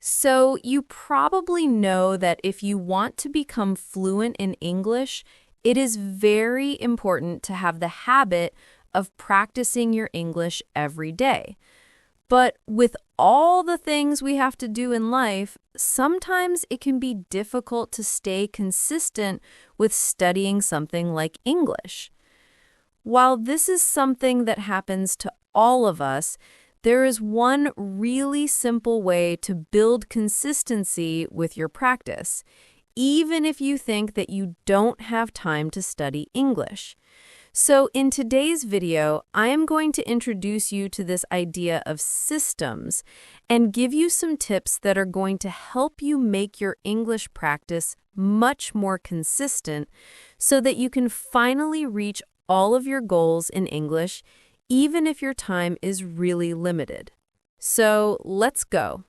So, you probably know that if you want to become fluent in English, it is very important to have the habit of practicing your English every day. But with all the things we have to do in life, sometimes it can be difficult to stay consistent with studying something like English. While this is something that happens to all of us, there is one really simple way to build consistency with your practice, even if you think that you don't have time to study English. So in today's video, I am going to introduce you to this idea of systems and give you some tips that are going to help you make your English practice much more consistent so that you can finally reach all of your goals in English, even if your time is really limited. So let's go.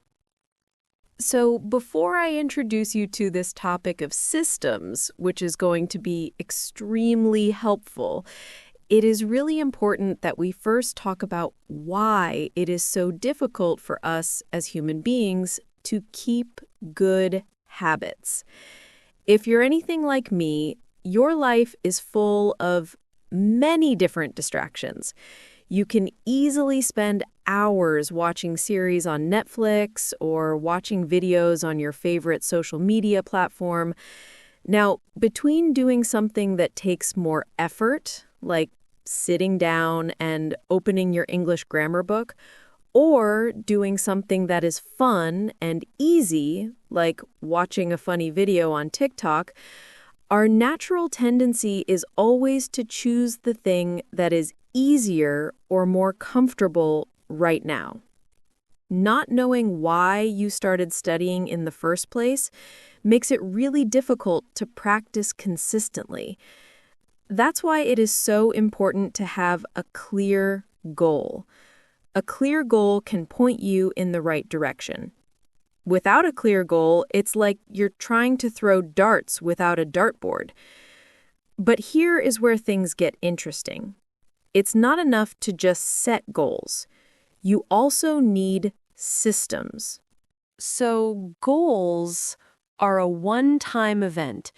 So before I introduce you to this topic of systems, which is going to be extremely helpful, it is really important that we first talk about why it is so difficult for us as human beings to keep good habits. If you're anything like me, your life is full of many different distractions. You can easily spend hours watching series on Netflix or watching videos on your favorite social media platform. Now, between doing something that takes more effort, like sitting down and opening your English grammar book, or doing something that is fun and easy, like watching a funny video on TikTok, our natural tendency is always to choose the thing that is easier or more comfortable right now. Not knowing why you started studying in the first place makes it really difficult to practice consistently. That's why it is so important to have a clear goal. A clear goal can point you in the right direction. Without a clear goal, it's like you're trying to throw darts without a dartboard. But here is where things get interesting. It's not enough to just set goals. You also need systems. So goals are a one-time event,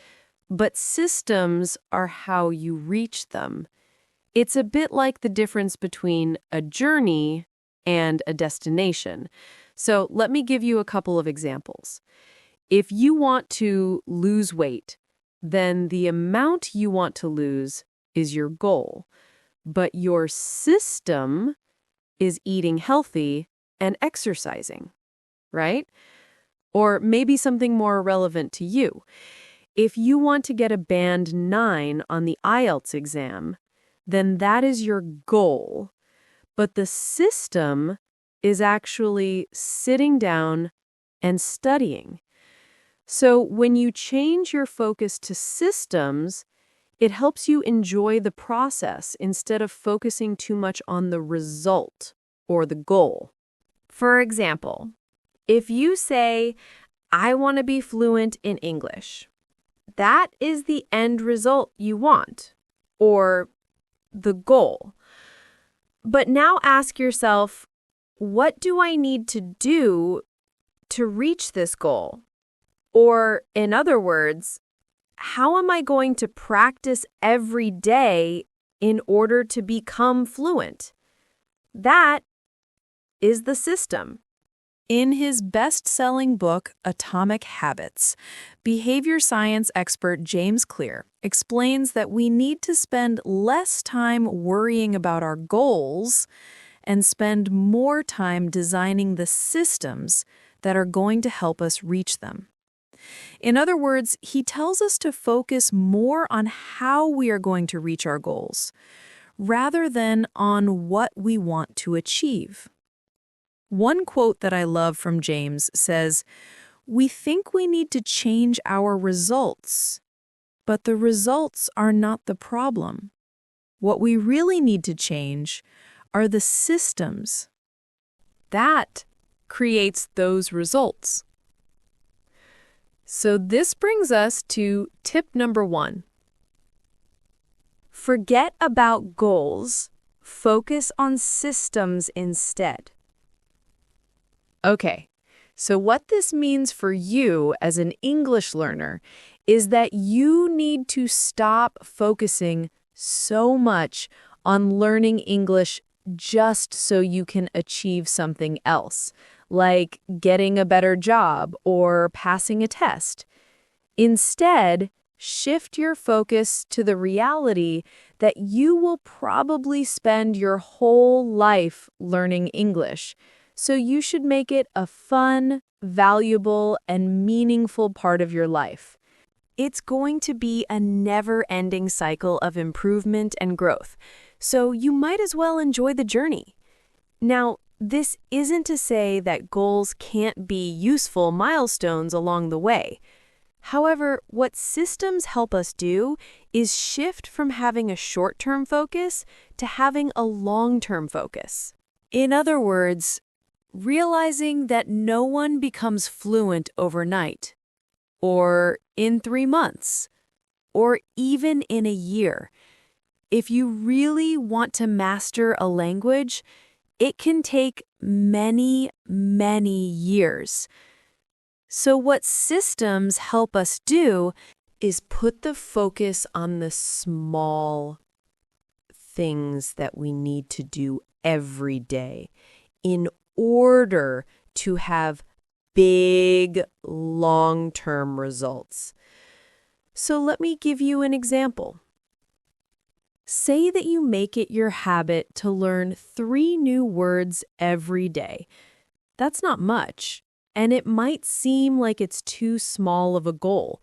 but systems are how you reach them. It's a bit like the difference between a journey and a destination. So let me give you a couple of examples. If you want to lose weight, then the amount you want to lose is your goal. But your system is eating healthy and exercising, right? Or maybe something more relevant to you. If you want to get a band 9 on the IELTS exam, then that is your goal. But the system is actually sitting down and studying. So when you change your focus to systems, it helps you enjoy the process instead of focusing too much on the result or the goal. For example, if you say, I want to be fluent in English, that is the end result you want, or the goal. But now ask yourself, what do I need to do to reach this goal? Or, in other words, how am I going to practice every day in order to become fluent? That is the system. In his best-selling book, Atomic Habits, behavior science expert James Clear explains that we need to spend less time worrying about our goals and spend more time designing the systems that are going to help us reach them. In other words, he tells us to focus more on how we are going to reach our goals, rather than on what we want to achieve. One quote that I love from James says, "We think we need to change our results, but the results are not the problem. What we really need to change are the systems. That creates those results." So this brings us to tip number 1. Forget about goals. Focus on systems instead. Okay, So what this means for you as an English learner is that you need to stop focusing so much on learning English just so you can achieve something else, like getting a better job or passing a test. Instead, shift your focus to the reality that you will probably spend your whole life learning English, so you should make it a fun, valuable, and meaningful part of your life. It's going to be a never-ending cycle of improvement and growth, so you might as well enjoy the journey. Now, this isn't to say that goals can't be useful milestones along the way. However, what systems help us do is shift from having a short-term focus to having a long-term focus. In other words, realizing that no one becomes fluent overnight, or in 3 months, or even in a year. If you really want to master a language, it can take many, many years. So what systems help us do is put the focus on the small things that we need to do every day in order to have big, long-term results. So let me give you an example. Say that you make it your habit to learn 3 new words every day. That's not much, and it might seem like it's too small of a goal.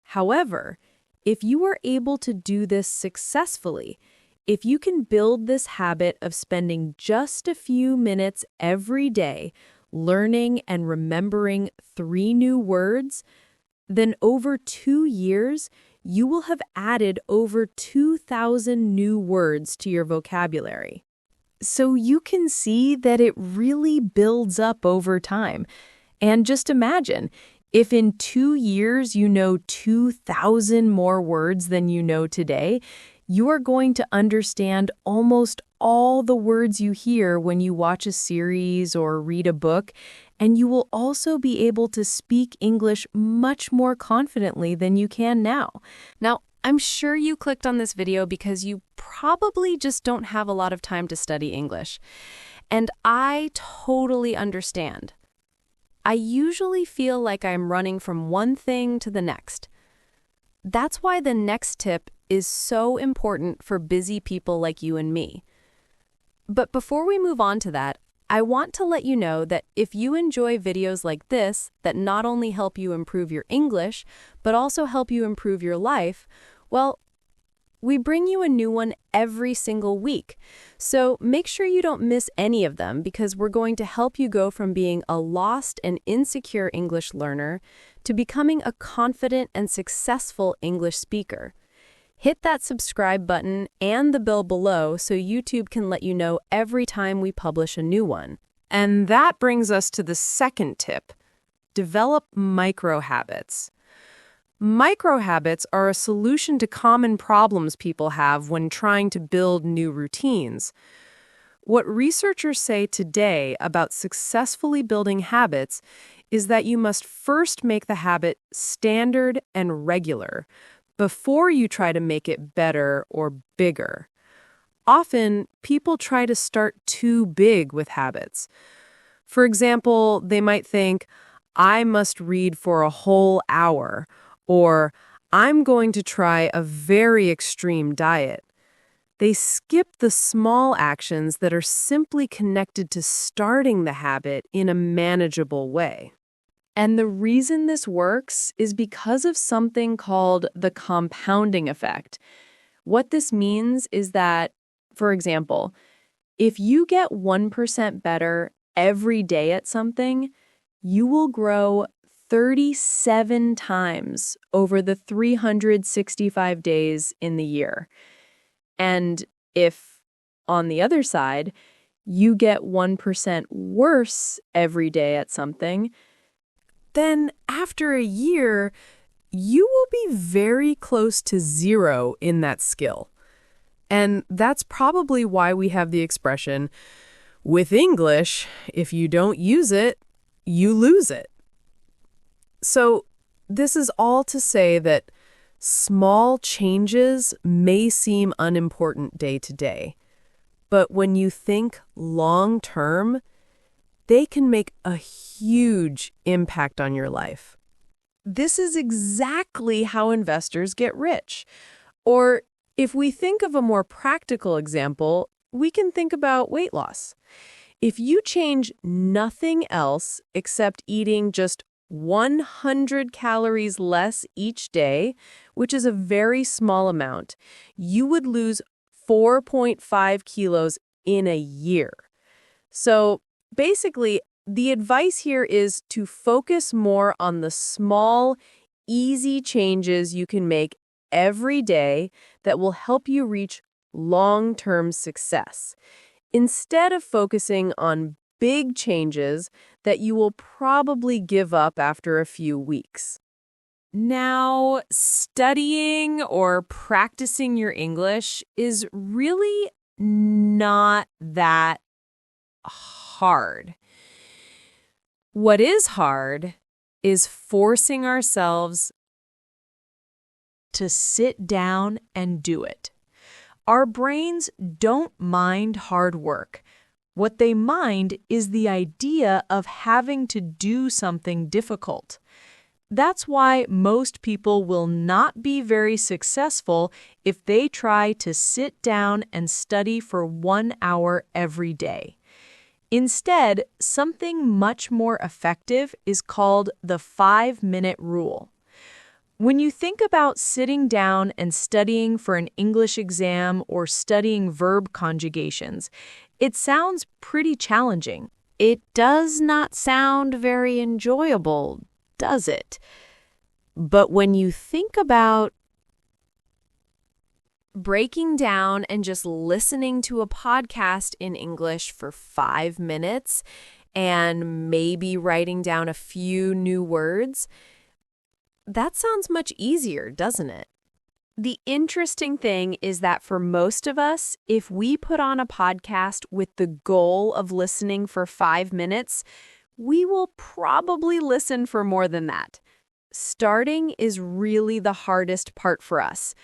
However, if you are able to do this successfully, if you can build this habit of spending just a few minutes every day learning and remembering 3 new words, then over 2 years, you will have added over 2,000 new words to your vocabulary. So you can see that it really builds up over time. And just imagine, if in 2 years you know 2,000 more words than you know today, you are going to understand almost all the words you hear when you watch a series or read a book, and you will also be able to speak English much more confidently than you can now. Now, I'm sure you clicked on this video because you probably just don't have a lot of time to study English. And I totally understand. I usually feel like I'm running from one thing to the next. That's why the next tip is so important for busy people like you and me. But before we move on to that, I want to let you know that if you enjoy videos like this that not only help you improve your English, but also help you improve your life, well, we bring you a new one every single week. So make sure you don't miss any of them, because we're going to help you go from being a lost and insecure English learner to becoming a confident and successful English speaker. Hit that subscribe button and the bell below so YouTube can let you know every time we publish a new one. And that brings us to the second tip: develop micro habits. Micro habits are a solution to common problems people have when trying to build new routines. What researchers say today about successfully building habits is that you must first make the habit standard and regular before you try to make it better or bigger. Often, people try to start too big with habits. For example, they might think, I must read for a whole hour, or I'm going to try a very extreme diet. They skip the small actions that are simply connected to starting the habit in a manageable way. And the reason this works is because of something called the compounding effect. What this means is that, for example, if you get 1% better every day at something, you will grow 37 times over the 365 days in the year. And if, on the other side, you get 1% worse every day at something, then after a year, you will be very close to 0 in that skill. And that's probably why we have the expression, with English, if you don't use it, you lose it. So, this is all to say that small changes may seem unimportant day to day, but when you think long term, they can make a huge impact on your life. This is exactly how investors get rich. Or if we think of a more practical example, we can think about weight loss. If you change nothing else except eating just 100 calories less each day, which is a very small amount, you would lose 4.5 kilos in a year. So basically, the advice here is to focus more on the small, easy changes you can make every day that will help you reach long-term success, instead of focusing on big changes that you will probably give up after a few weeks. Now, studying or practicing your English is really not that hard. What is hard is forcing ourselves to sit down and do it. Our brains don't mind hard work. What they mind is the idea of having to do something difficult. That's why most people will not be very successful if they try to sit down and study for 1 hour every day. Instead, something much more effective is called the 5-minute rule. When you think about sitting down and studying for an English exam or studying verb conjugations, it sounds pretty challenging. It does not sound very enjoyable, does it? But when you think about breaking down and just listening to a podcast in English for 5 minutes and maybe writing down a few new words, that sounds much easier, doesn't it? The interesting thing is that for most of us, if we put on a podcast with the goal of listening for 5 minutes, we will probably listen for more than that. Starting is really the hardest part for us.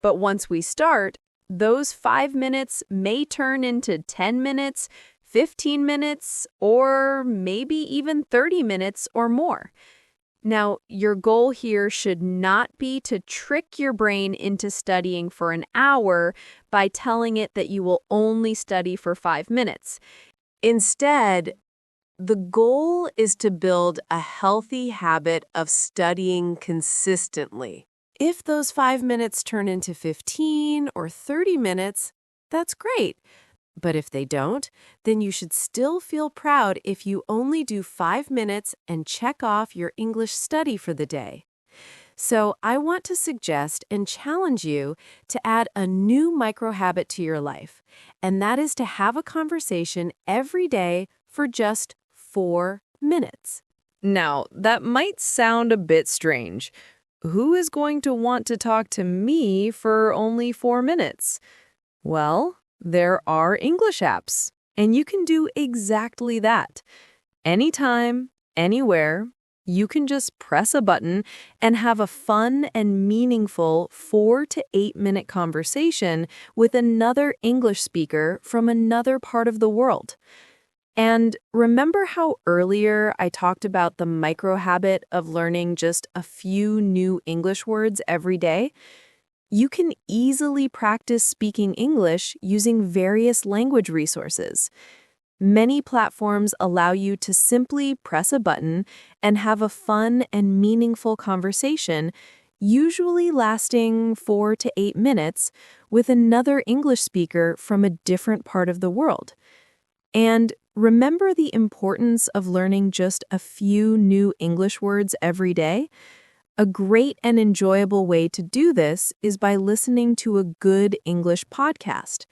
But once we start, those 5 minutes may turn into 10 minutes, 15 minutes, or maybe even 30 minutes or more. Now, your goal here should not be to trick your brain into studying for an hour by telling it that you will only study for 5 minutes. Instead, the goal is to build a healthy habit of studying consistently. If those 5 minutes turn into 15 or 30 minutes, that's great. But if they don't, then you should still feel proud if you only do 5 minutes and check off your English study for the day. So I want to suggest and challenge you to add a new micro-habit to your life, and that is to have a conversation every day for just 4 minutes. Now, that might sound a bit strange. Who is going to want to talk to me for only 4 minutes? Well, there are English apps, and you can do exactly that. Anytime, anywhere, you can just press a button and have a fun and meaningful 4 to 8 minute conversation with another English speaker from another part of the world. And remember how earlier I talked about the micro habit of learning just a few new English words every day? You can easily practice speaking English using various language resources. Many platforms allow you to simply press a button and have a fun and meaningful conversation, usually lasting 4 to 8 minutes, with another English speaker from a different part of the world. And remember the importance of learning just a few new English words every day? A great and enjoyable way to do this is by listening to a good English podcast.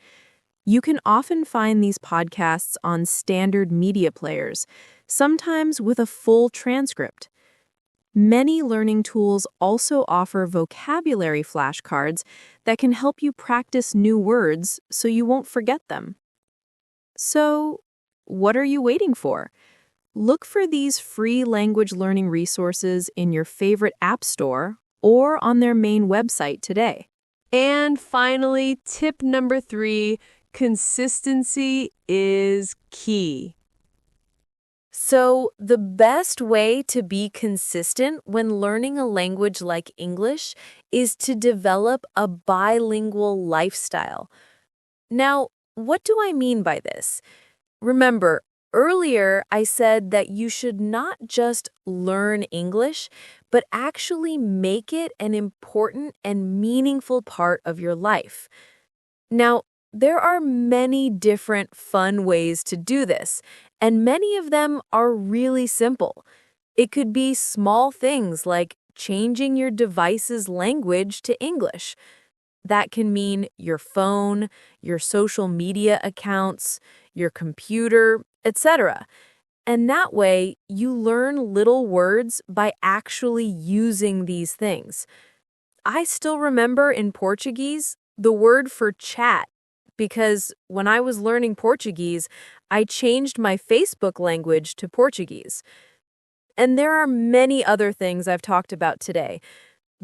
You can often find these podcasts on standard media players, sometimes with a full transcript. Many learning tools also offer vocabulary flashcards that can help you practice new words so you won't forget them. So, what are you waiting for? Look for these free language learning resources in your favorite app store or on their main website today. And finally, tip number 3, consistency is key. So, the best way to be consistent when learning a language like English is to develop a bilingual lifestyle. Now, what do I mean by this? Remember, earlier I said that you should not just learn English, but actually make it an important and meaningful part of your life. Now, there are many different fun ways to do this, and many of them are really simple. It could be small things like changing your device's language to English. That can mean your phone, your social media accounts, your computer, etc. And that way, you learn little words by actually using these things. I still remember in Portuguese the word for chat because when I was learning Portuguese, I changed my Facebook language to Portuguese. And there are many other things I've talked about today.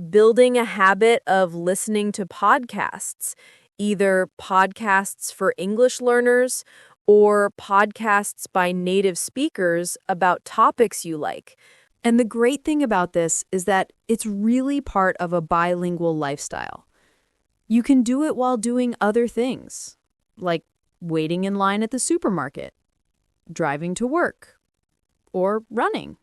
Building a habit of listening to podcasts, either podcasts for English learners or podcasts by native speakers about topics you like. And the great thing about this is that it's really part of a bilingual lifestyle. You can do it while doing other things, like waiting in line at the supermarket, driving to work, or running.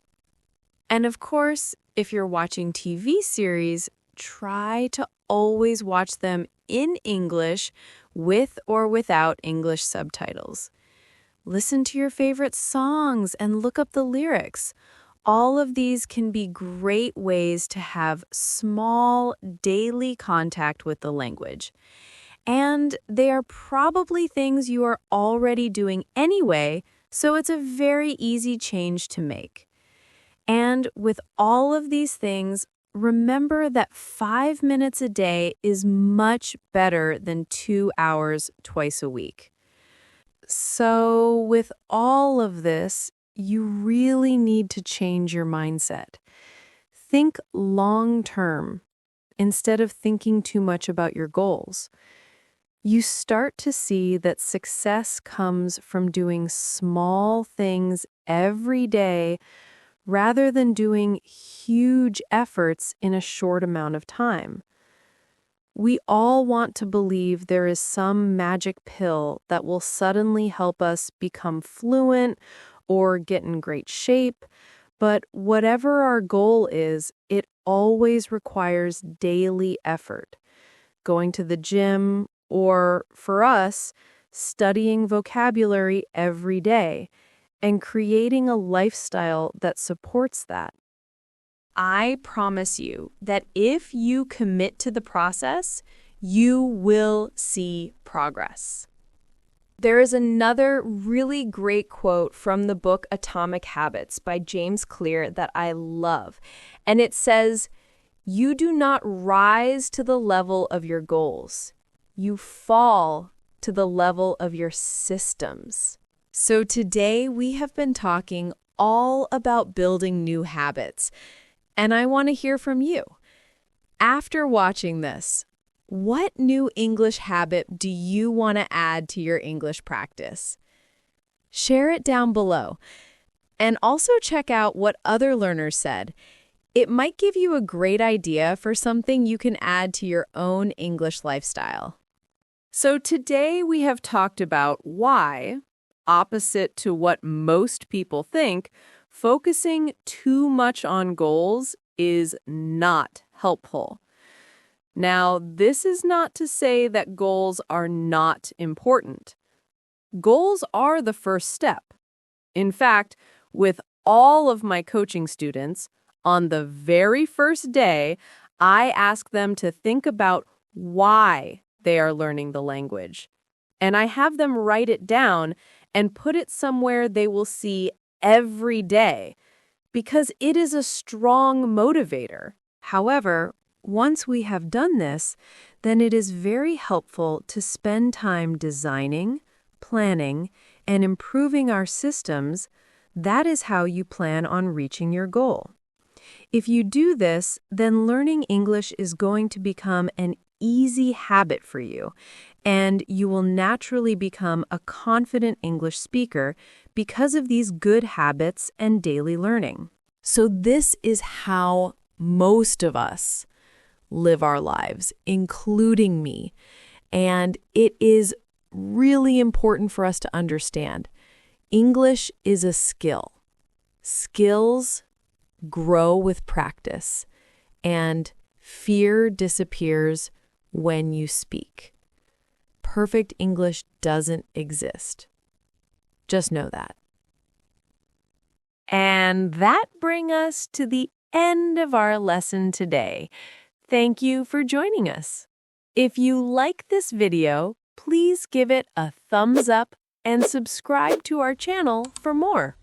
And of course, if you're watching TV series, try to always watch them in English with or without English subtitles. Listen to your favorite songs and look up the lyrics. All of these can be great ways to have small daily contact with the language. And they are probably things you are already doing anyway, so it's a very easy change to make. And with all of these things, remember that 5 minutes a day is much better than 2 hours twice a week. So with all of this, you really need to change your mindset. Think long term instead of thinking too much about your goals. You start to see that success comes from doing small things every day rather than doing huge efforts in a short amount of time. We all want to believe there is some magic pill that will suddenly help us become fluent or get in great shape, but whatever our goal is, it always requires daily effort. Going to the gym, or for us, studying vocabulary every day, and creating a lifestyle that supports that. I promise you that if you commit to the process, you will see progress. There is another really great quote from the book Atomic Habits by James Clear that I love, and it says, "You do not rise to the level of your goals. You fall to the level of your systems." So today we have been talking all about building new habits, and I want to hear from you. After watching this, what new English habit do you want to add to your English practice? Share it down below. And also check out what other learners said. It might give you a great idea for something you can add to your own English lifestyle. So today we have talked about why, opposite to what most people think, focusing too much on goals is not helpful. Now, this is not to say that goals are not important. Goals are the first step. In fact, with all of my coaching students, on the very first day, I ask them to think about why they are learning the language. And I have them write it down and put it somewhere they will see every day, because it is a strong motivator. However, once we have done this, then it is very helpful to spend time designing, planning, and improving our systems That is how you plan on reaching your goal. If you do this, then learning English is going to become an easy habit for you, and you will naturally become a confident English speaker because of these good habits and daily learning. So this is how most of us live our lives, including me. And it is really important for us to understand. English is a skill. Skills grow with practice, and fear disappears when you speak. Perfect English doesn't exist. Just know that. And that brings us to the end of our lesson today. Thank you for joining us. If you like this video, please give it a thumbs up and subscribe to our channel for more.